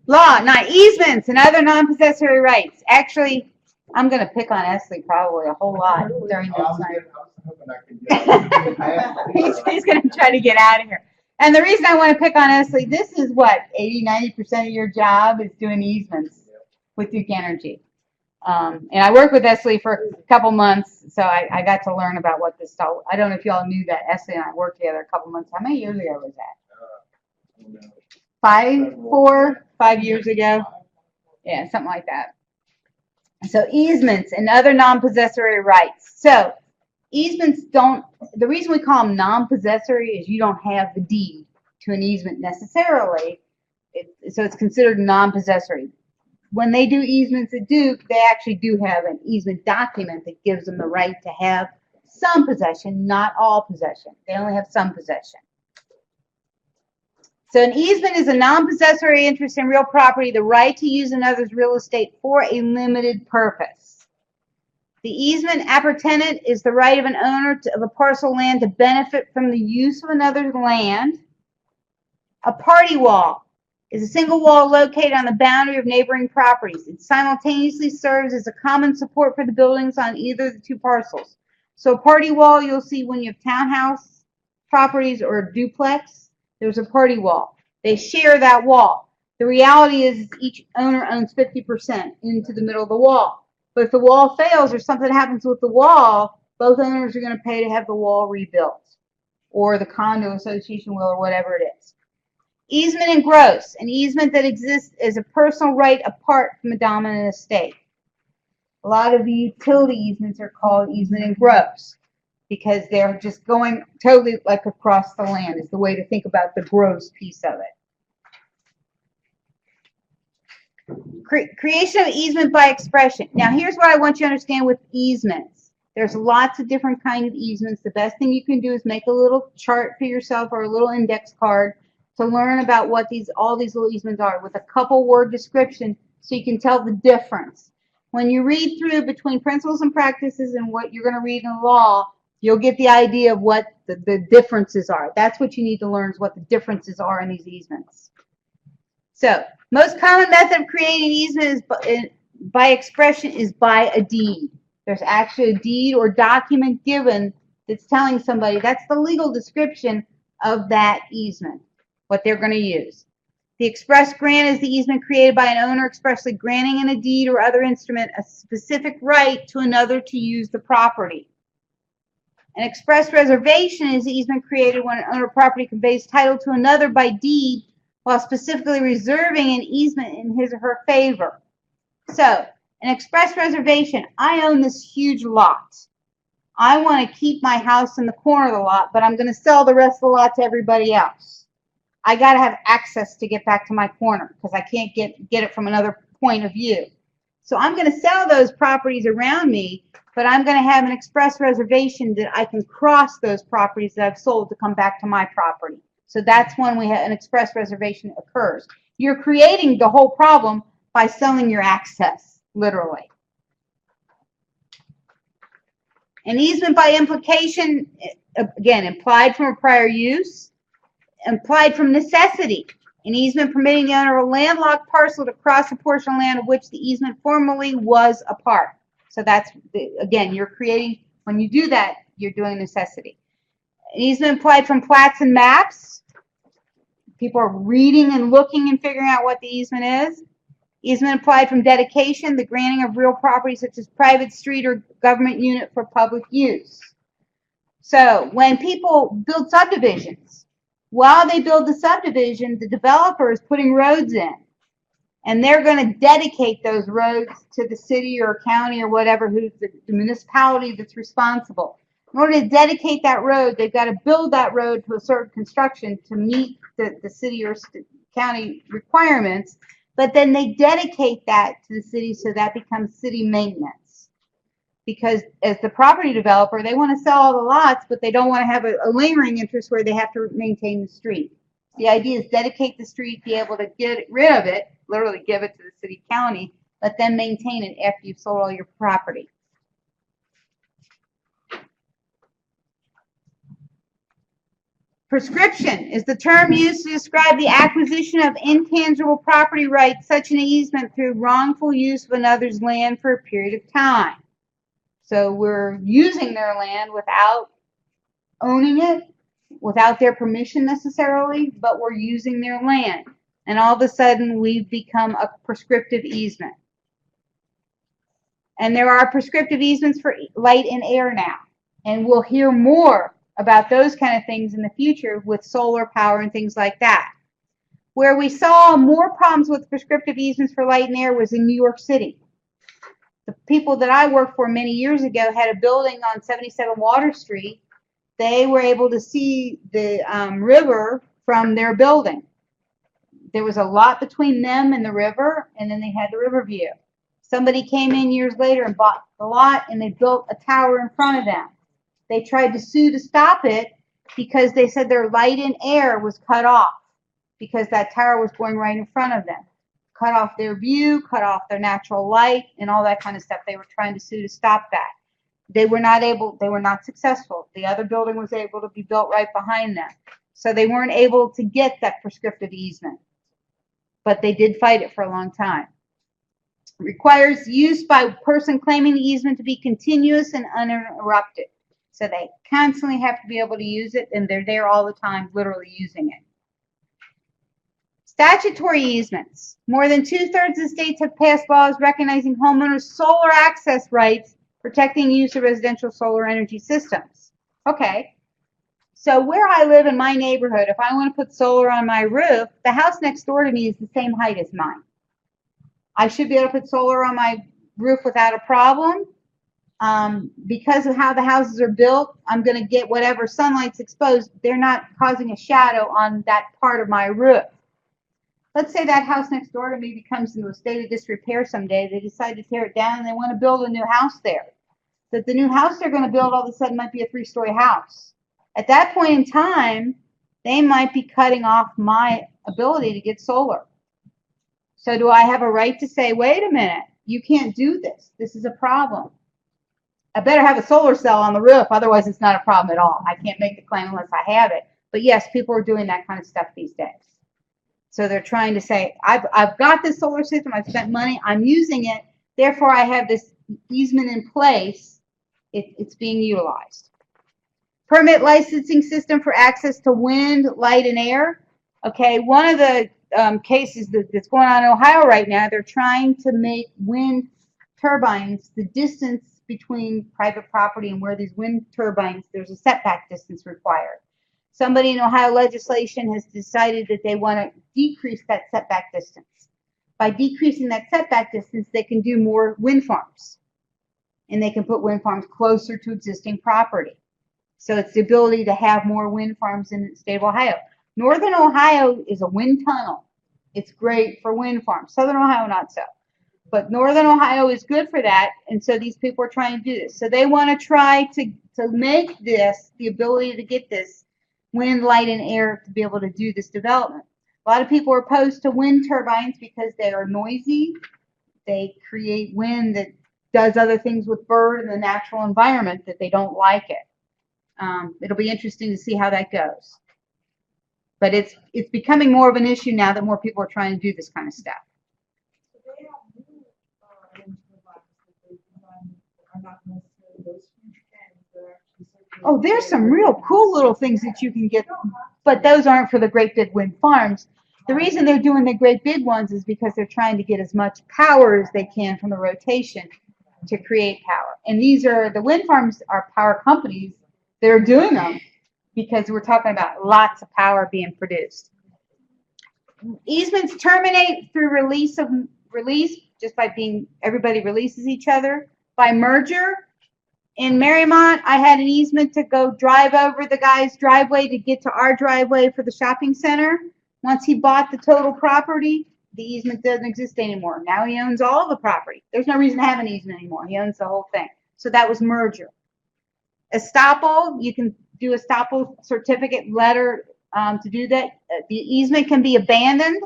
Law, not easements and other non-possessory rights. Actually, I'm going to pick on Esley probably a whole lot during this time. He's going to try to get out of here. And the reason I want to pick on Esley, this is what, 80–90% of your job is doing easements with Duke Energy. And I worked with Esley for a couple months, so I got to learn about what this stuff. I don't know if y'all knew that Esley and I worked together a couple months. How many years ago was that? 5 years ago? Yeah, something like that. So easements and other non-possessory rights. So easements don't, the reason we call them non-possessory is you don't have the deed to an easement necessarily, so it's considered non-possessory. When they do easements at Duke, they actually do have an easement document that gives them the right to have some possession, not all possession. They only have some possession. So an easement is a non-possessory interest in real property, the right to use another's real estate for a limited purpose. The easement appurtenant is the right of an owner of a parcel of land to benefit from the use of another's land. A party wall is a single wall located on the boundary of neighboring properties. It simultaneously serves as a common support for the buildings on either of the two parcels. So a party wall you'll see when you have townhouse properties or a duplex. There's a party wall. They share that wall. The reality is each owner owns 50% into the middle of the wall. But if the wall fails or something happens with the wall, both owners are going to pay to have the wall rebuilt, or the condo association will, or whatever it is. Easement and gross, an easement that exists as a personal right apart from a dominant estate. A lot of the utility easements are called easement and gross because they're just going totally like across the land is the way to think about the gross piece of it. Creation of easement by expression. Now here's what I want you to understand with easements. There's lots of different kinds of easements. The best thing you can do is make a little chart for yourself or a little index card to learn about what all these little easements are with a couple word description so you can tell the difference. When you read through between principles and practices and what you're going to read in the law, you'll get the idea of what the differences are. That's what you need to learn is what the differences are in these easements. So, most common method of creating easement is by expression is by a deed. There's actually a deed or document given that's telling somebody that's the legal description of that easement, what they're going to use. The express grant is the easement created by an owner expressly granting in a deed or other instrument a specific right to another to use the property. An express reservation is the easement created when an owner of property conveys title to another by deed while specifically reserving an easement in his or her favor. So, an express reservation, I own this huge lot. I want to keep my house in the corner of the lot, but I'm going to sell the rest of the lot to everybody else. I got to have access to get back to my corner because I can't get it from another point of view. So I'm going to sell those properties around me, but I'm going to have an express reservation that I can cross those properties that I've sold to come back to my property. So that's when we have an express reservation occurs. You're creating the whole problem by selling your access, literally. An easement by implication, again, implied from a prior use, implied from necessity. An easement permitting the owner of a landlocked parcel to cross a portion of land of which the easement formerly was a part. So that's, again, you're creating, when you do that, you're doing necessity. An easement implied from plats and maps. People are reading and looking and figuring out what the easement is. Easement applied from dedication, the granting of real property such as private street or government unit for public use. So when people build subdivisions, while they build the subdivision, the developer is putting roads in. And they're going to dedicate those roads to the city or county or whatever, who's the municipality that's responsible. In order to dedicate that road, they've got to build that road to a certain construction to meet the city or county requirements. But then they dedicate that to the city so that becomes city maintenance. Because as the property developer, they want to sell all the lots, but they don't want to have a lingering interest where they have to maintain the street. The idea is dedicate the street, be able to get rid of it, literally give it to the city county, but then maintain it after you've sold all your property. Prescription is the term used to describe the acquisition of intangible property rights, such an easement, through wrongful use of another's land for a period of time. So we're using their land without owning it, without their permission necessarily, but we're using their land. And all of a sudden, we've become a prescriptive easement. And there are prescriptive easements for light and air now. And we'll hear more about those kind of things in the future with solar power and things like that. Where we saw more problems with prescriptive easements for light and air was in New York City. The people that I worked for many years ago had a building on 77 Water Street. They were able to see the river from their building. There was a lot between them and the river, and then they had the river view. Somebody came in years later and bought the lot, and they built a tower in front of them. They tried to sue to stop it because they said their light and air was cut off because that tower was going right in front of them. Cut off their view, cut off their natural light, and all that kind of stuff. They were trying to sue to stop that. They were not successful. The other building was able to be built right behind them. So they weren't able to get that prescriptive easement. But they did fight it for a long time. Requires use by a person claiming the easement to be continuous and uninterrupted. So they constantly have to be able to use it, and they're there all the time, literally using it. Statutory easements. More than 2/3 of the states have passed laws recognizing homeowners' solar access rights, protecting use of residential solar energy systems. Okay. So where I live in my neighborhood, if I want to put solar on my roof, the house next door to me is the same height as mine. I should be able to put solar on my roof without a problem. Because of how the houses are built, I'm going to get whatever sunlight's exposed. They're not causing a shadow on that part of my roof. Let's say that house next door to me becomes into a state of disrepair someday. They decide to tear it down and they want to build a new house there. That the new house they're going to build all of a sudden might be a 3-story house. At that point in time, they might be cutting off my ability to get solar. So do I have a right to say, wait a minute, you can't do this. This is a problem. I better have a solar cell on the roof, otherwise it's not a problem at all. I can't make the claim unless I have it. But yes, people are doing that kind of stuff these days. So they're trying to say, I've got this solar system, I've spent money, I'm using it, therefore I have this easement in place, it's being utilized. Permit licensing system for access to wind, light, and air. Okay, one of the cases that's going on in Ohio right now, they're trying to make wind turbines, the distance between private property and where these wind turbines, there's a setback distance required. Somebody in Ohio legislation has decided that they want to decrease that setback distance. By decreasing that setback distance, they can do more wind farms. And they can put wind farms closer to existing property. So it's the ability to have more wind farms in the state of Ohio. Northern Ohio is a wind tunnel. It's great for wind farms. Southern Ohio, not so. But Northern Ohio is good for that, and so these people are trying to do this. So they want to try to make this, the ability to get this wind, light, and air to be able to do this development. A lot of people are opposed to wind turbines because they are noisy. They create wind that does other things with bird and the natural environment that they don't like it. It'll be interesting to see how that goes. But it's becoming more of an issue now that more people are trying to do this kind of stuff. Oh, there's some real cool little things that you can get, but those aren't for the great big wind farms. The reason they're doing the great big ones is because they're trying to get as much power as they can from the rotation to create power. And these are, the wind farms are power companies. They're doing them because we're talking about lots of power being produced. Easements terminate through release, just by being, everybody releases each other. By merger, in Marymount, I had an easement to go drive over the guy's driveway to get to our driveway for the shopping center. Once he bought the total property, the easement doesn't exist anymore. Now he owns all the property. There's no reason to have an easement anymore. He owns the whole thing. So that was merger. Estoppel, you can do estoppel certificate letter to do that. The easement can be abandoned.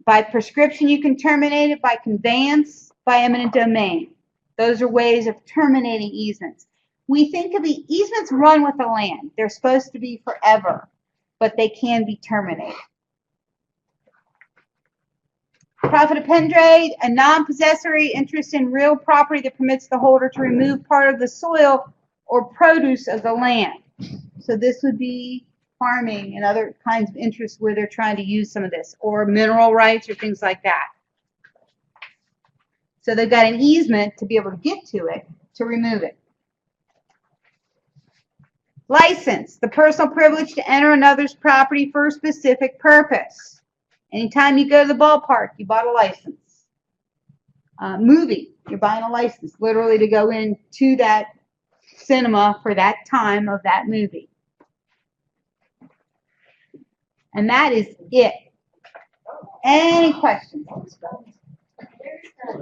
By prescription, you can terminate it. By conveyance, by eminent domain. Those are ways of terminating easements. We think of the easements run with the land. They're supposed to be forever, but they can be terminated. Profit appendage, a non-possessory interest in real property that permits the holder to remove part of the soil or produce of the land. So this would be farming and other kinds of interests where they're trying to use some of this, or mineral rights or things like that. So they've got an easement to be able to get to it, to remove it. License, the personal privilege to enter another's property for a specific purpose. Anytime you go to the ballpark, you bought a license. Movie, you're buying a license, literally to go into that cinema for that time of that movie. And that is it. Any questions? There's a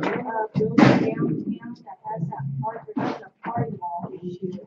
building downtown that has that party wall issue.